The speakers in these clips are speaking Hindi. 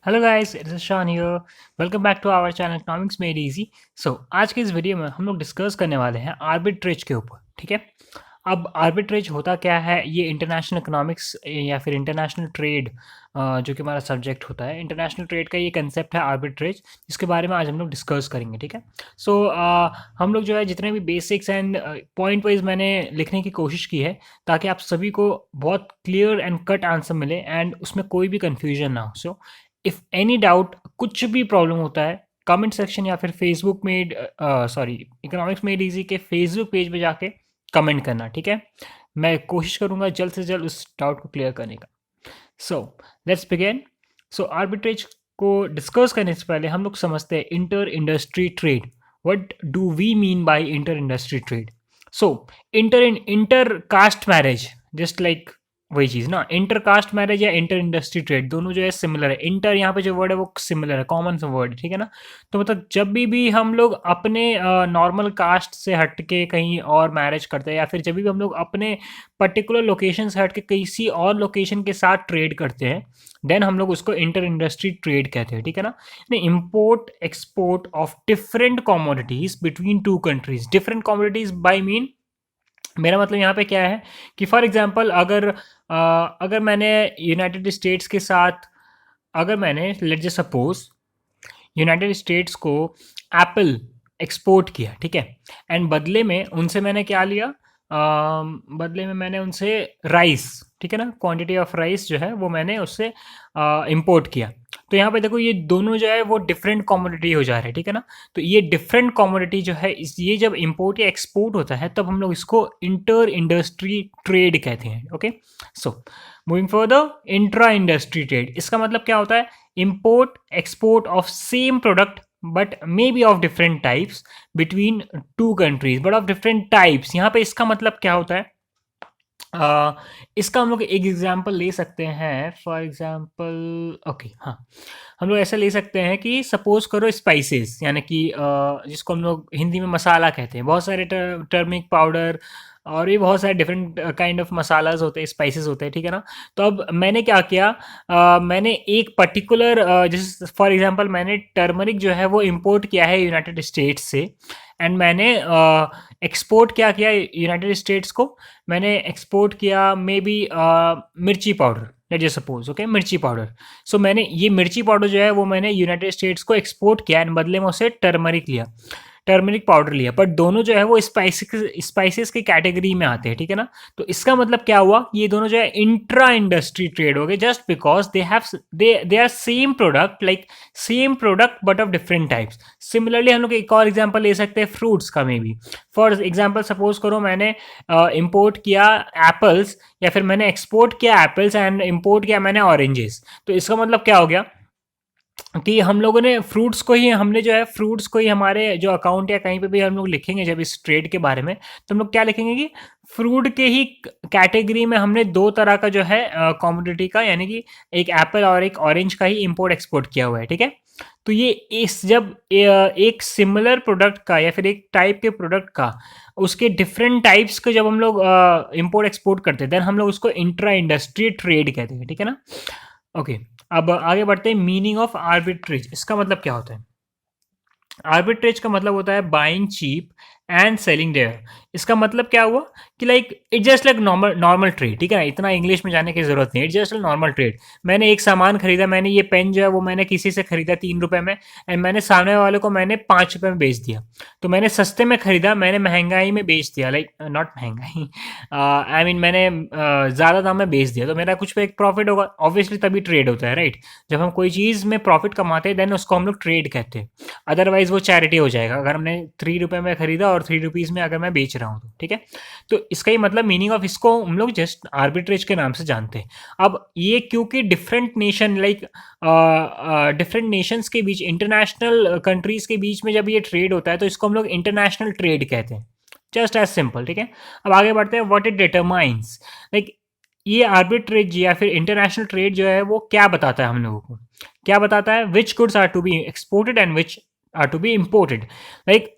Hello guys, it's Shaan here. Welcome back to our channel economics made easy. So आज के इस वीडियो में हम लोग डिस्कस करने वाले हैं आर्बिट्रेज के ऊपर। ठीक है। अब आर्बिट्रेज होता क्या है, ये इंटरनेशनल इकोनॉमिक्स या फिर इंटरनेशनल ट्रेड जो कि हमारा सब्जेक्ट होता है, इंटरनेशनल ट्रेड का ये कंसेप्ट है आर्बिट्रेज, जिसके बारे में आज हम लोग डिस्कस करेंगे। ठीक है। सो हम लोग जो है जितने भी बेसिक्स एंड पॉइंट वाइज मैंने लिखने की कोशिश की है, ताकि आप सभी को बहुत क्लियर एंड कट आंसर मिले एंड उसमें कोई भी कन्फ्यूजन ना हो। सो इफ़ एनी डाउट, कुछ भी प्रॉब्लम होता है, कमेंट सेक्शन या फिर Facebook made sorry economics made easy के फेसबुक पेज पे जाके कमेंट करना। ठीक है। मैं कोशिश करूंगा जल्द से जल्द उस डाउट को क्लियर करने का। So let's begin. So arbitrage को डिस्कस करने से पहले हम लोग समझते हैं inter industry trade. What do we mean by inter industry trade? So inter caste marriage, just like वही चीज़ ना, इंटर कास्ट मैरिज या इंटर इंडस्ट्री ट्रेड, दोनों जो है सिमिलर है। इंटर यहाँ पे जो वर्ड है वो सिमिलर है, कॉमन सा वर्ड है। ठीक है ना। तो मतलब जब भी हम लोग अपने नॉर्मल कास्ट से हट के कहीं और मैरिज करते हैं, या फिर जब भी हम लोग अपने पर्टिकुलर लोकेशन से हट के किसी और लोकेशन के साथ ट्रेड करते हैं, देन हम लोग उसको इंटर इंडस्ट्री ट्रेड कहते हैं। ठीक है ना। Import export of different commodities between two countries. Different commodities by mean, मेरा मतलब यहाँ पे क्या है कि फॉर एग्जांपल अगर मैंने यूनाइटेड स्टेट्स के साथ, अगर मैंने late just suppose United states को एप्पल एक्सपोर्ट किया, ठीक है, एंड बदले में उनसे मैंने क्या लिया, बदले में मैंने उनसे राइस, ठीक है ना, क्वांटिटी ऑफ राइस जो है वो मैंने उससे इंपोर्ट किया। तो यहाँ पे देखो ये दोनों जो है वो डिफरेंट कमोडिटी हो जा रहे हैं। ठीक है ना। तो ये डिफरेंट कमोडिटी जो है ये जब इंपोर्ट या एक्सपोर्ट होता है तब हम लोग इसको इंटर इंडस्ट्री ट्रेड कहते हैं। Okay. So moving further, intra industry trade, इसका मतलब क्या होता है? import export of same product but maybe of different types between two countries, but of different types। यहाँ पे इसका मतलब क्या होता है? इसका हम लोग एक एग्जांपल ले सकते हैं। फॉर एग्जांपल ओके, हाँ, हम लोग ऐसा ले सकते हैं कि सपोज करो स्पाइसेस, यानी कि जिसको हम लोग हिंदी में मसाला कहते हैं, बहुत सारे टर्मिक पाउडर और ये बहुत सारे डिफरेंट काइंड ऑफ मसालाज होते हैं, स्पाइसेस होते हैं। ठीक है ना। तो अब मैंने क्या किया, मैंने एक पर्टिकुलर जैसे फॉर एग्जांपल मैंने टर्मरिक जो है वो इंपोर्ट किया है यूनाइटेड स्टेट्स से, एंड मैंने एक्सपोर्ट क्या किया यूनाइटेड स्टेट्स को, मैंने एक्सपोर्ट किया मे बी मिर्ची powder, late just suppose, okay, मिर्ची पाउडर। सो मैंने ये मिर्ची पाउडर जो है वो मैंने यूनाइटेड स्टेट्स को एक्सपोर्ट किया एंड बदले में उसे टर्मरिक लिया, टर्मरिक पाउडर लिया, बट दोनों जो है वो स्पाइसेस की कैटेगरी में आते हैं। ठीक है ना। तो इसका मतलब क्या हुआ, ये दोनों जो है इंट्रा इंडस्ट्री ट्रेड हो गए, just because they are same product, like same product but of different types. Similarly हम लोग एक और एग्जांपल ले सकते हैं फ्रूट्स का, may be for example suppose करो मैंने इंपोर्ट किया एप्पल्स, या फिर मैंने एक्सपोर्ट किया एप्पल्स एंड इंपोर्ट किया मैंने ऑरेंजेस। तो इसका मतलब क्या हो गया कि हम लोगों ने फ्रूट्स को ही, हमने जो है फ्रूट्स को ही हमारे जो अकाउंट या कहीं पे भी हम लोग लिखेंगे जब इस ट्रेड के बारे में, तो हम लोग क्या लिखेंगे कि फ्रूट के ही कैटेगरी में हमने दो तरह का जो है कॉमोडिटी का, यानी कि एक एप्पल और एक ऑरेंज का ही इंपोर्ट एक्सपोर्ट किया हुआ है। ठीक है। तो ये इस जब एक सिमिलर प्रोडक्ट का या फिर एक टाइप के प्रोडक्ट का, उसके डिफरेंट टाइप्स को जब हम लोग इंपोर्ट एक्सपोर्ट करते हैं, देन हम लोग उसको इंट्रा इंडस्ट्री ट्रेड कहते हैं। ठीक है ना। ओके। अब आगे बढ़ते हैं, मीनिंग ऑफ आर्बिट्रेज, इसका मतलब क्या होता है? आर्बिट्रेज का मतलब होता है buying cheap and selling dear. इसका मतलब क्या हुआ कि like it just like normal normal trade. ठीक है ना। इतना इंग्लिश में जाने की जरूरत नहीं, इट जस्ट नॉर्मल ट्रेड। मैंने एक सामान खरीदा, मैंने ये पेन जो है वो मैंने किसी से खरीदा 3 रुपए में, एंड मैंने सामने वाले को मैंने 5 रुपए में बेच दिया। तो मैंने सस्ते में खरीदा, मैंने महंगाई में बेच दिया, लाइक नॉट महंगाई, आई मीन मैंने ज़्यादा दाम में बेच दिया, तो मेरा कुछ पे एक प्रॉफिट होगा, ऑब्वियसली तभी ट्रेड होता है, राइट। जब हम कोई चीज़ में प्रॉफिट कमाते हैं देन उसको हम लोग ट्रेड कहते हैं, अदरवाइज वो चैरिटी हो जाएगा अगर हमने 3 रुपए में खरीदा और 3 रुपीज़ में अगर मैं बेच रहा हूँ तो। ठीक है। तो इसका ही मतलब मीनिंग ऑफ इसको हम लोग जस्ट आर्बिट्रेज के नाम से जानते हैं। अब ये क्योंकि different nation, like different Nations के बीच, इंटरनेशनल कंट्रीज के बीच में जब ये ट्रेड होता है तो इसको हम लोग इंटरनेशनल ट्रेड कहते हैं, जस्ट एज सिंपल। ठीक है। अब आगे बढ़ते हैं, व्हाट इट डिटरमाइंस, लाइक ये आर्बिट्रेज या फिर इंटरनेशनल ट्रेड जो है वो क्या बताता है हम लोगों को, क्या बताता है? Which goods are to be exported and which are to be imported. Like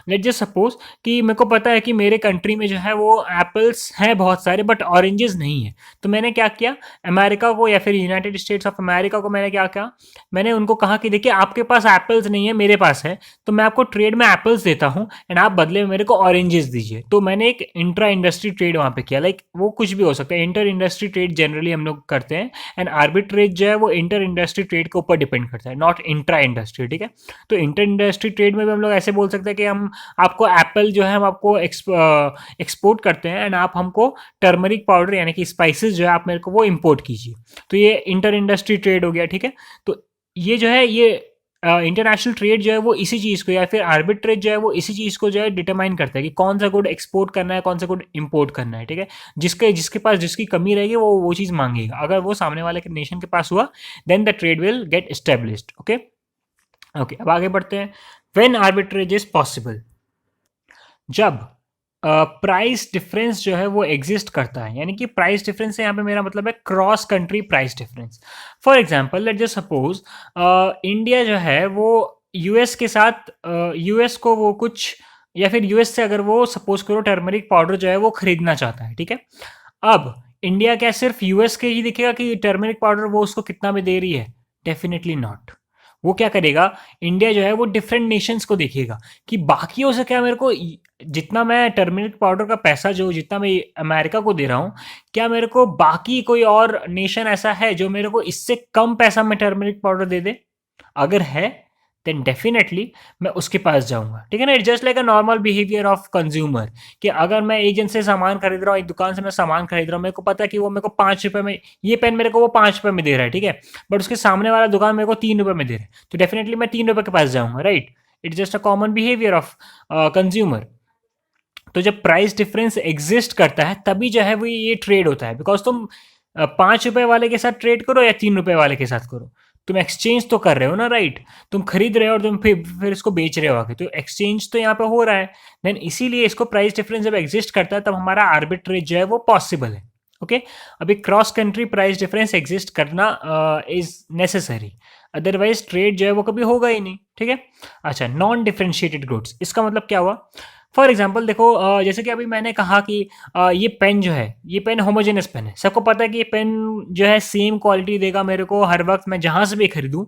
let just suppose कि मेरे को पता है कि मेरे कंट्री में जो है वो एप्पल्स हैं बहुत सारे बट ऑरेंजेस नहीं है। तो मैंने क्या किया, अमेरिका को या फिर यूनाइटेड स्टेट्स ऑफ अमेरिका को मैंने क्या किया, मैंने उनको कहा कि देखिए आपके पास एप्पल्स नहीं है, मेरे पास है, तो मैं आपको ट्रेड में एप्पल्स देता हूँ एंड आप बदले में मेरे को ऑरेंजेस दीजिए। तो मैंने एक इंट्रा इंडस्ट्री ट्रेड वहाँ पे किया। लाइक वो कुछ भी हो सकता है, इंटर इंडस्ट्री ट्रेड जनरली हम लोग करते हैं एंड आर्बिट्रेज जो है वो इंटर इंडस्ट्री ट्रेड के ऊपर डिपेंड करता है, नॉट इंट्रा इंडस्ट्री। ठीक है, तो इंटर इंडस्ट्री ट्रेड में भी हम लोग ऐसे बोल सकते हैं कि हम आपको एप्पल जो है हम आपको एक्सपोर्ट करते हैं एंड आप हमको टर्मरिक पाउडर यानी कि स्पाइसेस जो है आप मेरे को वो इंपोर्ट कीजिए। तो ये इंटर इंडस्ट्री ट्रेड हो गया। ठीक है, तो ये जो है ये इंटरनेशनल ट्रेड जो है वो इसी चीज़ को या फिर आर्बिट्रेज जो है वो इसी चीज़ को जो है डिटरमाइन करता है कि कौन सा गुड एक्सपोर्ट करना है, कौन सा गुड इंपोर्ट करना है। ठीक है, जिसके पास जिसकी कमी रहेगी वो चीज़ मांगेगा। अगर वो सामने वाले के नेशन के पास हुआ then the trade will get established. Okay okay, अब आगे बढ़ते हैं। व्हेन आर्बिट्रेज इज पॉसिबल, जब प्राइस डिफरेंस जो है वो एग्जिस्ट करता है, यानी कि प्राइस डिफरेंस से यहाँ पे मेरा मतलब है cross country price difference. For example let just suppose India जो है वो यूएस के साथ यूएस को वो कुछ या फिर यूएस से अगर वो सपोज करो टर्मरिक पाउडर जो है वो खरीदना चाहता है। ठीक है, अब इंडिया क्या सिर्फ यूएस के ही दिखेगा कि टर्मरिक पाउडर वो उसको कितना में दे रही है? Definitely not. वो क्या करेगा, इंडिया जो है वो डिफरेंट नेशंस को देखेगा कि बाकियों से क्या मेरे को जितना मैं टर्मरिक पाउडर का पैसा जो जितना मैं अमेरिका को दे रहा हूँ, क्या मेरे को बाकी कोई और नेशन ऐसा है जो मेरे को इससे कम पैसा में टर्मरिक पाउडर दे दे? अगर है देन डेफिनेटली मैं उसके पास जाऊंगा। ठीक है ना, it's just like a normal behaviour of consumer कि अगर मैं एक जन से सामान खरीद रहा हूँ, एक दुकान से मैं सामान खरीद रहा हूँ, मेरे को पता है कि वो मेरे को 5 रुपए में ये पेन मेरे को वो 5 रुपए में दे रहा है। ठीक है, बट उसके सामने वाला दुकान मेरे को 3 रुपए में दे रहा है, तो डेफिनेटली मैं 3 रुपए के पास जाऊंगा। Right, it's just a common behaviour of consumer. तो जब प्राइस डिफरेंस एग्जिस्ट करता है तभी जो है वो ये ट्रेड होता है। बिकॉज तुम 5 रुपए वाले के साथ ट्रेड करो या 3 रुपए वाले के साथ करो, तुम एक्सचेंज तो कर रहे हो ना। राइट, तुम खरीद रहे हो और तुम फिर इसको बेच रहे हो आगे, तो एक्सचेंज तो यहाँ पे हो रहा है। देन इसीलिए इसको प्राइस डिफरेंस जब एग्जिस्ट करता है तब हमारा आर्बिट्रेज जो है वो पॉसिबल है। ओके, अभी cross country price difference exist करना इज नेसेसरी, अदरवाइज ट्रेड जो है वो कभी होगा ही नहीं। ठीक है, अच्छा, नॉन डिफरेंशिएटेड गुड्स, इसका मतलब क्या हुआ? फॉर एग्जाम्पल देखो, जैसे कि अभी मैंने कहा कि ये पेन जो है ये पेन होमोजेनस पेन है, सबको पता है कि ये पेन जो है सेम क्वालिटी देगा मेरे को हर वक्त, मैं जहाँ से भी खरीदूँ,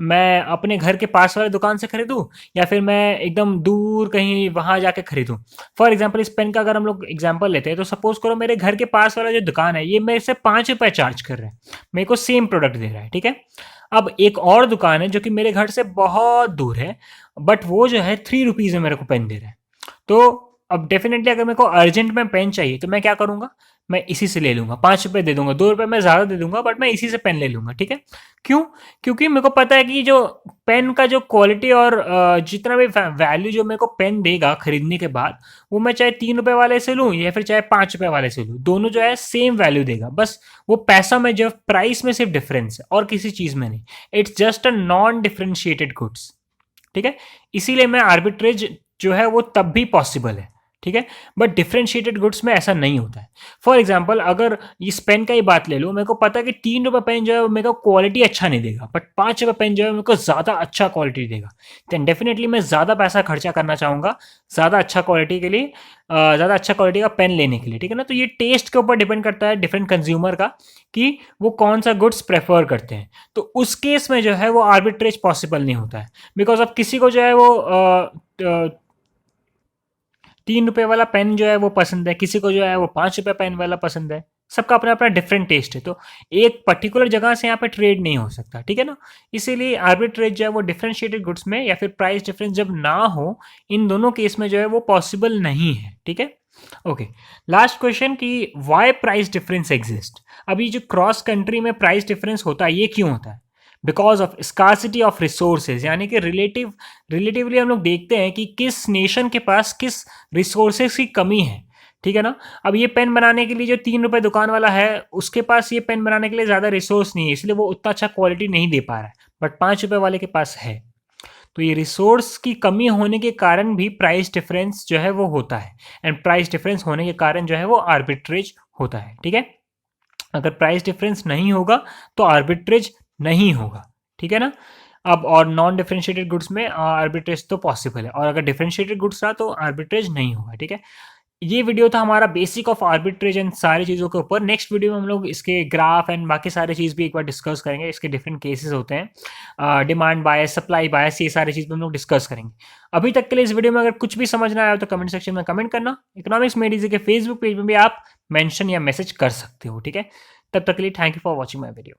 मैं अपने घर के पास वाले दुकान से खरीदूँ या फिर मैं एकदम दूर कहीं वहाँ जाके खरीदूँ। फॉर एग्जाम्पल इस पेन का अगर हम लोग एग्जाम्पल लेते हैं तो सपोज करो मेरे घर के पास वाला जो दुकान है ये मेरे से 5 रुपये चार्ज कर रहा है, मेरे को सेम प्रोडक्ट दे रहा है। ठीक है, अब एक और दुकान है जो कि मेरे घर से बहुत दूर है बट वो जो है 3 रुपीज़ में मेरे को पेन दे रहा है। तो अब डेफिनेटली अगर मेरे को अर्जेंट में पेन चाहिए तो मैं क्या करूंगा, मैं इसी से ले लूंगा, 5 रुपए दे दूंगा, 2 रुपए मैं ज्यादा दे दूंगा बट मैं इसी से पेन ले लूंगा। ठीक है, क्यों? क्योंकि मेरे को पता है कि जो पेन का जो क्वालिटी और जितना भी वैल्यू जो मेरे को पेन देगा खरीदने के बाद, वो मैं चाहे 3 रुपए वाले से लूँ या फिर चाहे 5 रुपए वाले से लूँ, दोनों जो है सेम वैल्यू देगा। बस वो पैसा में जो प्राइस में सिर्फ डिफरेंस है और किसी चीज में नहीं। It's just a non differentiated goods. ठीक है, इसीलिए मैं आर्बिट्रेज जो है वो तब भी पॉसिबल है। ठीक है, बट डिफरेंशिएटेड गुड्स में ऐसा नहीं होता है। फॉर एग्जाम्पल अगर इस पेन का ही बात ले लो, मेरे को पता है कि 3 रुपये पेन जो है वो मेरे को क्वालिटी अच्छा नहीं देगा बट 5 रुपये पेन जो है मेरे को ज़्यादा अच्छा क्वालिटी देगा, देन डेफिनेटली मैं ज़्यादा पैसा खर्चा करना चाहूँगा ज़्यादा अच्छा क्वालिटी के लिए, ज़्यादा अच्छा क्वालिटी का पेन लेने के लिए। ठीक है ना, तो ये टेस्ट के ऊपर डिपेंड करता है डिफरेंट कंज्यूमर का कि वो कौन सा गुड्स प्रेफर करते हैं। तो उस केस में जो है वो आर्बिट्रेज पॉसिबल नहीं होता है, बिकॉज अब किसी को जो है वो 3 रुपए वाला पेन जो है वो पसंद है, किसी को जो है वो 5 रुपए पेन वाला पसंद है, सबका अपना अपना डिफरेंट टेस्ट है। तो एक पर्टिकुलर जगह से यहाँ पे ट्रेड नहीं हो सकता। ठीक है ना, इसीलिए आर्बिट्रेज जो है वो डिफरेंशिएटेड गुड्स में या फिर प्राइस डिफरेंस जब ना हो, इन दोनों केस में जो है वो पॉसिबल नहीं है। ठीक है, ओके, लास्ट क्वेश्चन कि वाई प्राइस डिफरेंस एग्जिस्ट। अभी जो क्रॉस कंट्री में प्राइस डिफरेंस होता है ये क्यों होता है? Because of scarcity of resources, यानी कि रिलेटिवली हम लोग देखते हैं कि किस नेशन के पास किस रिसोर्सेज की कमी है। ठीक है ना, अब ये पेन बनाने के लिए जो 3 रुपए दुकान वाला है उसके पास ये पेन बनाने के लिए ज़्यादा रिसोर्स नहीं है, इसलिए वो उतना अच्छा क्वालिटी नहीं दे पा रहा है, बट 5 रुपए वाले के पास है। तो ये रिसोर्स की कमी होने के कारण भी प्राइस डिफरेंस जो है वो होता है, एंड प्राइस डिफरेंस होने के कारण जो है वो आर्बिट्रेज होता है। ठीक है, अगर प्राइस डिफरेंस नहीं होगा तो आर्बिट्रेज नहीं होगा। ठीक है ना, अब और नॉन डिफरेंशिएटेड गुड्स में आर्बिट्रेज तो पॉसिबल है, और अगर डिफरेंशिएटेड गुड्स रहा तो आर्बिट्रेज नहीं होगा, ठीक है। ये वीडियो था हमारा बेसिक ऑफ आर्बिट्रेज एंड सारी चीज़ों के ऊपर। नेक्स्ट वीडियो में हम लोग इसके ग्राफ एंड बाकी सारी चीज़ भी एक बार डिस्कस करेंगे। इसके डिफरेंट केसेस होते हैं, डिमांड बायस, सप्लाई बायस, ये सारी चीज़ हम लोग डिस्कस करेंगे। अभी तक के लिए इस वीडियो में अगर कुछ भी समझ ना आया हो तो कमेंट सेक्शन में कमेंट करना। इकोनॉमिक्स मेड इजी के फेसबुक पेज में भी आप मेंशन या मैसेज कर सकते हो, ठीक है। तब तक के लिए thank you for watching my video.